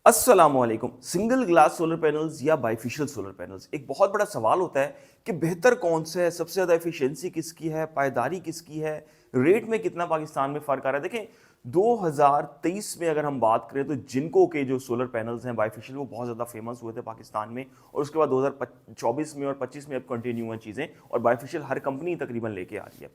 अस्सलामुअलैकुम। Single glass solar panels या bifacial solar panels, एक बहुत बड़ा सवाल होता है कि बेहतर कौन सा है, सबसे ज़्यादा एफिशिएंसी किसकी है, पायदारी किसकी है, रेट में कितना पाकिस्तान में फ़र्क आ रहा है। देखें, 2023 में अगर हम बात करें तो जिनको के जो सोलर पैनल्स हैं बाइफेशियल, वो बहुत ज़्यादा फेमस हुए थे पाकिस्तान में, और उसके बाद 2024 में और 25 में अब कंटिन्यू हुई चीज़ें, और बाइफेशियल हर कंपनी तकरीबन लेके आ रही है।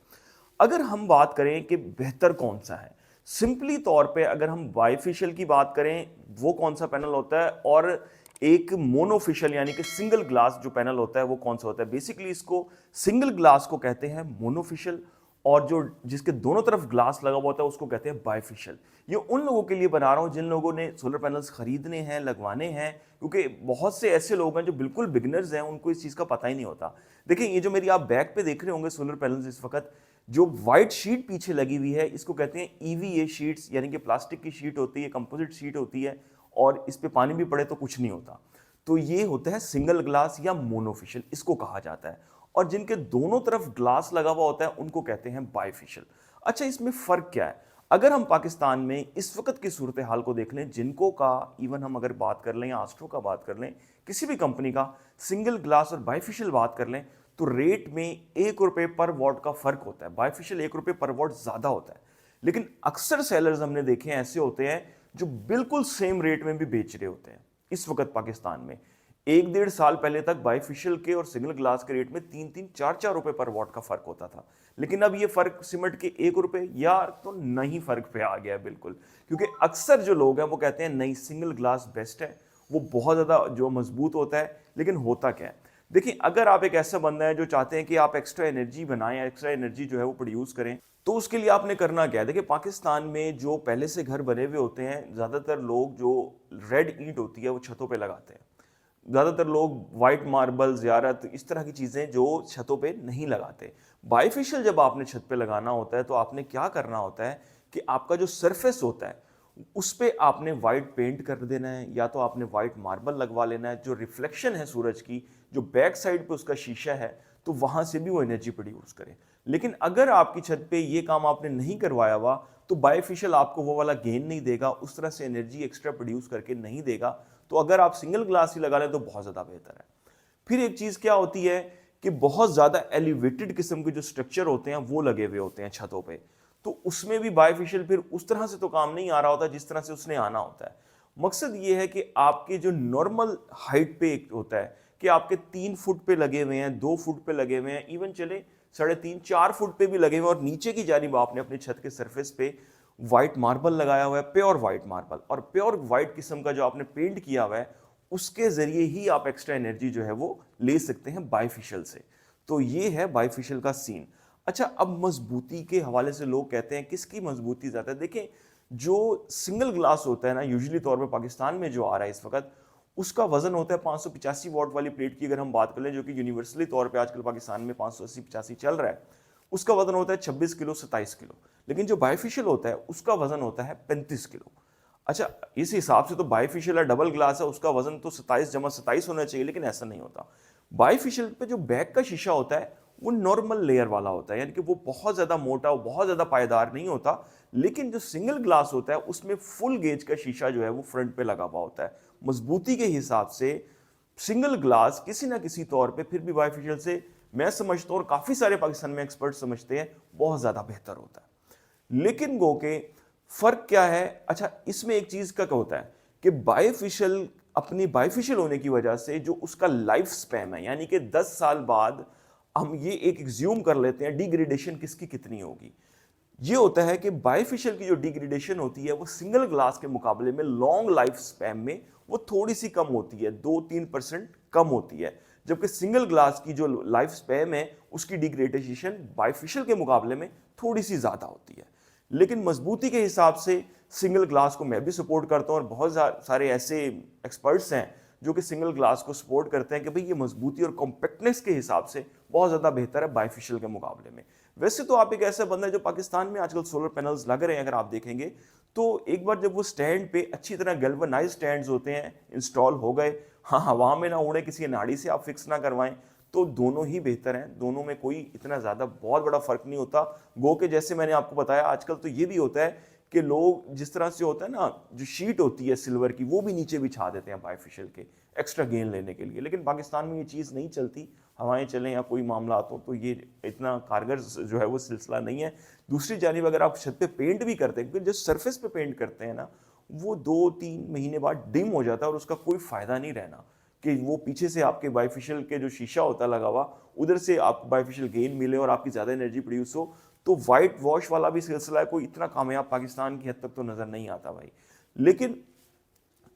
अगर हम बात करें कि बेहतर कौन सा है, सिंपली तौर पे अगर हम बाइफेशियल की बात करें, वो कौन सा पैनल होता है, और एक मोनोफिशियल यानी कि सिंगल ग्लास जो पैनल होता है वो कौन सा होता है। बेसिकली इसको सिंगल ग्लास को कहते हैं मोनोफिशियल, और जो जिसके दोनों तरफ ग्लास लगा हुआ होता है उसको कहते हैं बाइफिशियल। ये उन लोगों के लिए बना रहा हूं जिन लोगों ने सोलर पैनल्स खरीदने हैं, लगवाने हैं, क्योंकि बहुत से ऐसे लोग हैं जो बिल्कुल बिगनर्स हैं, उनको इस चीज़ का पता ही नहीं होता। देखिए, ये जो मेरी आप बैक पे देख रहे होंगे सोलर पैनल्स इस वक्त, जो व्हाइट शीट पीछे लगी हुई है, इसको कहते हैं ईवीए शीट्स, यानी कि प्लास्टिक की शीट होती है, कंपोजिट शीट होती है, और इस पे पानी भी पड़े तो कुछ नहीं होता। तो ये होता है सिंगल ग्लास या मोनोफिशियल, इसको कहा जाता है। और जिनके दोनों तरफ ग्लास लगा हुआ होता है उनको कहते हैं बाइफिशियल। अच्छा, इसमें फर्क क्या है? अगर हम पाकिस्तान में इस वक्त की सूरत हाल को देख लें, जिनको का इवन हम अगर बात कर लें या आस्ट्रो का बात कर लें, किसी भी कंपनी का सिंगल ग्लास और बाइफिशियल बात कर लें, तो रेट में ₹1 पर वॉट का फर्क होता है। बाइफिशियल ₹1 पर वॉट ज्यादा होता है, लेकिन अक्सर सेलर्स हमने देखे हैं ऐसे होते हैं जो बिल्कुल सेम रेट में भी बेच रहे होते हैं। इस वक्त पाकिस्तान में 1-1.5 साल पहले तक बाइफिशियल के और सिंगल ग्लास के रेट में 3-3, 4-4 रुपए पर वॉट का फर्क होता था, लेकिन अब ये फर्क सिमट के ₹1 यार तो नहीं फर्क पे आ गया है बिल्कुल। क्योंकि अक्सर जो लोग हैं वो कहते हैं नहीं, सिंगल ग्लास बेस्ट है, वो बहुत ज्यादा जो मजबूत होता है। लेकिन होता क्या है, देखिए, अगर आप एक ऐसा बंदा है जो चाहते हैं कि आप एक्स्ट्रा एनर्जी बनाएं, एक्स्ट्रा एनर्जी जो है वो प्रोड्यूस करें, तो उसके लिए आपने करना क्या है। देखिए, पाकिस्तान में जो पहले से घर बने हुए होते हैं, ज़्यादातर लोग जो रेड ईंट होती है वो छतों पे लगाते हैं। ज़्यादातर लोग वाइट मार्बल, ज़ियारत, इस तरह की चीज़ें जो छतों पे नहीं लगाते। बाइफिशियल जब आपने छत पे लगाना होता है तो आपने क्या करना होता है कि आपका जो सरफेस होता है उस पे आपने वाइट पेंट कर देना है, या तो आपने वाइट मार्बल लगवा लेना है। जो रिफ्लेक्शन है सूरज की, जो बैक साइड पे उसका शीशा है, तो वहां से भी वो एनर्जी प्रोड्यूस करे। लेकिन अगर आपकी छत पे ये काम आपने नहीं करवाया हुआ, तो बायोफिशियल आपको वो वाला गेन नहीं देगा, उस तरह से एनर्जी एक्स्ट्रा प्रोड्यूस करके नहीं देगा। तो अगर आप सिंगल ग्लास ही लगा लें तो बहुत ज्यादा बेहतर है। फिर एक चीज क्या होती है कि बहुत ज्यादा एलिवेटेड किस्म के जो स्ट्रक्चर होते हैं वो लगे हुए होते हैं छतों पे, तो उसमें भी बायोफिशियल फिर उस तरह से तो काम नहीं आ रहा होता जिस तरह से उसने आना होता है। मकसद ये है कि आपके जो नॉर्मल हाइट पे एक होता है कि आपके 3 फुट पे लगे हुए हैं, 2 फुट पे लगे हुए हैं, इवन चले 3.5-4 फुट पे भी लगे हुए हैं, और नीचे की जानिब आपने अपने छत के सरफेस पे व्हाइट मार्बल लगाया हुआ है, प्योर व्हाइट मार्बल, और प्योर व्हाइट किस्म का जो आपने पेंट किया हुआ है, उसके जरिए ही आप एक्स्ट्रा एनर्जी जो है वो ले सकते हैं बाइफिशियल से। तो ये है बाइफिशियल का सीन। अच्छा, अब मजबूती के हवाले से लोग कहते हैं किसकी मजबूती ज्यादा है। देखें, जो सिंगल ग्लास होता है ना, यूजुअली तौर पे पाकिस्तान में जो आ रहा है इस वक्त, उसका वजन होता है 585 वॉट वाली प्लेट की अगर हम बात कर लें, जो कि यूनिवर्सली तौर पे आजकल पाकिस्तान में 580-85 चल रहा है, उसका वजन होता है 26 किलो, 27 किलो। लेकिन जो बाइफिशियल होता है उसका वजन होता है 35 किलो। अच्छा, इस हिसाब से तो बाइफिशियल है, डबल ग्लास है, उसका वजन तो 27 जमा 27 होना चाहिए, लेकिन ऐसा नहीं होता। बाइफिशियल पे जो बैक का शीशा होता है वो नॉर्मल लेयर वाला होता है, यानी कि वो बहुत ज्यादा मोटा, बहुत ज्यादा पायदार नहीं होता। लेकिन जो सिंगल ग्लास होता है उसमें फुल गेज का शीशा जो है वो फ्रंट पे लगा हुआ होता है। मजबूती के हिसाब से सिंगल ग्लास किसी ना किसी तौर पे फिर भी बाइफिशियल से, मैं समझता हूँ और काफी सारे पाकिस्तान में एक्सपर्ट समझते हैं, बहुत ज्यादा बेहतर होता है। लेकिन गो के फर्क क्या है? अच्छा, इसमें एक चीज का क्या होता है कि बाइफिशियल, अपनी बाइफिशियल होने की वजह से जो उसका लाइफ स्पैन है, यानी कि 10 साल बाद हम ये एक एग्ज्यूम कर लेते हैं डिग्रेडेशन किसकी कितनी होगी। ये होता है कि बाइफिशियल की जो डिग्रेडेशन होती है वो सिंगल ग्लास के मुकाबले में लॉन्ग लाइफ स्पैन में वो थोड़ी सी कम होती है, 2-3% कम होती है। जबकि सिंगल ग्लास की जो लाइफ स्पैन है उसकी डिग्रेडेशन बाइफिशियल के मुकाबले में थोड़ी सी ज्यादा होती है। लेकिन मजबूती के हिसाब से सिंगल ग्लास को मैं भी सपोर्ट करता हूं, और बहुत सारे ऐसे एक्सपर्ट्स हैं जो कि सिंगल ग्लास को सपोर्ट करते हैं कि भाई ये मजबूती और कॉम्पैक्टनेस के हिसाब से बहुत ज़्यादा बेहतर है बाइफिशियल के मुकाबले में। वैसे तो आप एक ऐसा बंदा है जो पाकिस्तान में आजकल सोलर पैनल्स लग रहे हैं, अगर आप देखेंगे तो एक बार जब वो स्टैंड पे अच्छी तरह गैल्वेनाइज्ड स्टैंड्स होते हैं इंस्टॉल हो गए, हाँ, हवा में ना उड़े, किसी नाड़ी से आप फिक्स ना करवाएं, तो दोनों ही बेहतर हैं। दोनों में कोई इतना ज़्यादा बहुत बड़ा फर्क नहीं होता। गो के जैसे मैंने आपको बताया, आजकल तो ये भी होता है कि लोग जिस तरह से होता है ना, जो शीट होती है सिल्वर की वो भी नीचे बिछा देते हैं बाइफिशियल के एक्स्ट्रा गेन लेने के लिए। लेकिन पाकिस्तान में ये चीज़ नहीं चलती, हवाएं चलें या कोई मामला हो तो ये इतना कारगर जो है वो सिलसिला नहीं है। दूसरी जानिब अगर आप छत पे पेंट भी करते हैं, क्योंकि जो सरफेस पे पेंट करते हैं ना वो 2-3 महीने बाद डिम हो जाता है और उसका कोई फ़ायदा नहीं रहना कि वो पीछे से आपके बाइफिशियल के जो शीशा होता है लगा हुआ उधर से आपको बाइफिशियल गेन मिले और आपकी ज़्यादा एनर्जी प्रोड्यूस हो। तो वाइट वॉश वाला भी सिलसिला है, कोई इतना कामयाब पाकिस्तान की हद तक तो नज़र नहीं आता भाई। लेकिन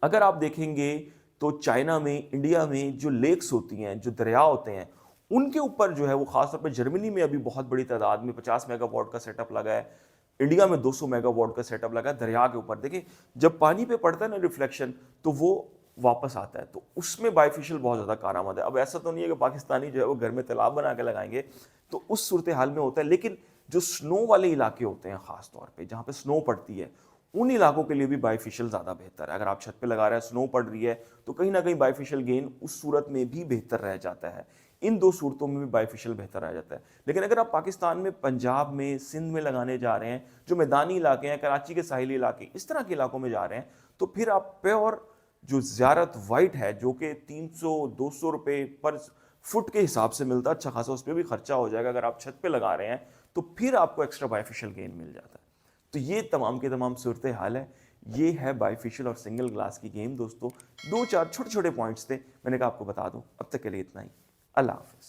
अगर आप देखेंगे तो चाइना में, इंडिया में जो लेक्स होती हैं, जो दरिया होते हैं, उनके ऊपर जो है वो खासतौर पर जर्मनी में अभी बहुत बड़ी तादाद में 50 मेगावाट का सेटअप लगा है। इंडिया में 200 मेगावाट का सेटअप लगा है दरिया के ऊपर। देखिए जब पानी पे पड़ता है ना रिफ्लेक्शन, तो वो वापस आता है, तो उसमें बाइफिशियल बहुत ज़्यादा कारआमद है। अब ऐसा तो नहीं है कि पाकिस्तानी जो है वो घर में तालाब बना के लगाएंगे, तो उस सूरत हाल में होता है। लेकिन जो स्नो वाले इलाके होते हैं ख़ास तौर पे जहाँ पे स्नो पड़ती है, उन इलाकों के लिए भी बाइफिशियल ज़्यादा बेहतर है। अगर आप छत पे लगा रहे हैं, स्नो पड़ रही है, तो कहीं ना कहीं बाइफिशियल गेन उस सूरत में भी बेहतर रह जाता है। इन दो सूरतों में भी बाइफिशियल बेहतर रह जाता है। लेकिन अगर आप पाकिस्तान में, पंजाब में, सिंध में लगाने जा रहे हैं, जो मैदानी इलाके हैं, कराची के साहिली इलाके, इस तरह के इलाकों में जा रहे हैं, तो फिर आप प्योर जो ज़ियारत वाइट है, जो कि 300-200 रुपये पर फुट के हिसाब से मिलता है, अच्छा खासा उस पर भी खर्चा हो जाएगा। अगर आप छत पे लगा रहे हैं तो फिर आपको एक्स्ट्रा बाइफिशियल गेन मिल जाता है। तो ये तमाम के तमाम सूरत हाल है। ये है बाइफिशियल और सिंगल ग्लास की गेम दोस्तों। 2-4 छोटे छोटे पॉइंट्स थे, मैंने कहा आपको बता दूं। अब तक के लिए इतना ही। अल्लाह हाफिज़।